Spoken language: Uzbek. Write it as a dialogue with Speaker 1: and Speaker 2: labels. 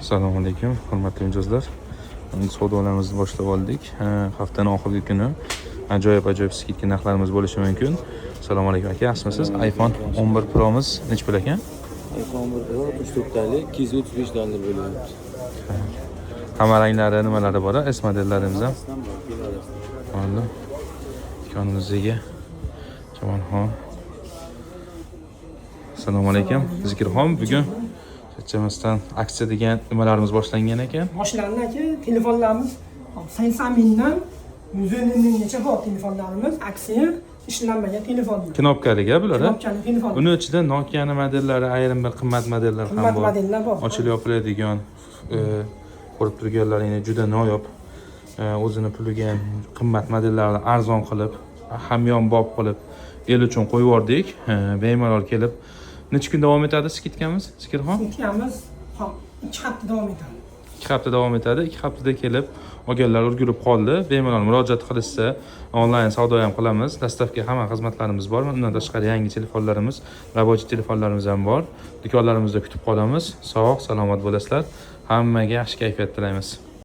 Speaker 1: Assalomu alaykum, hurmatli mijozlar. Savdolarimizni boshlab oldik. Haftaning oxirgi kuni ajoyib skidka narxlarimiz bo'lishi mumkin. Assalomu alaykum aka, yaxshimisiz? iPhone 11 Pro'miz nech pul ekan?
Speaker 2: iPhone 11 Pro 64 talik, $235 bo'lyapti.
Speaker 1: Hamma ranglari nimalari bor? S modellarimiz ham. Mana ikonimizga Jamonxon. Assalomu alaykum. Zikirxon, bugun Chamasdan aksiya degan nimalarimiz boshlangan ekan.
Speaker 3: Boshlandi aka, telefonlarimiz 80 mingdan 150 minggacha bor telefonlarimiz, aksiya ishlanmagan telefonlar.
Speaker 1: Knopkali bular.
Speaker 3: Knopkali telefon.
Speaker 1: Buning ichida Nokia modellari, ayrim bir qimmat modellar ham bor.
Speaker 3: Qimmat modellar bor.
Speaker 1: Ochilib yopiladigan, ko'rib turganlaringiz juda noyob. O'zini puliga qimmat modellarni arzon qilib, hamyonbop qilib el uchun qo'yib yubordik. Bemalol kelib necha kun davom etadi skidkamiz? Zikirxon?
Speaker 3: Skidkamiz 2 hafta davom etadi.
Speaker 1: 2 hafta davom etadi. 2 haftada kelib olganlar ulgurib qoldi. Bemalol murojaat qilishsa, onlayn savdo ham qilamiz. Dastlabki hamma xizmatlarimiz bor. Undan tashqari yangi telefonlarimiz, rabochiy telefonlarimiz ham bor. Do'konlarimizda kutib qolamiz. Sog', salomat bo'lasizlar. Hammaga yaxshi kayfiyat tilaymiz.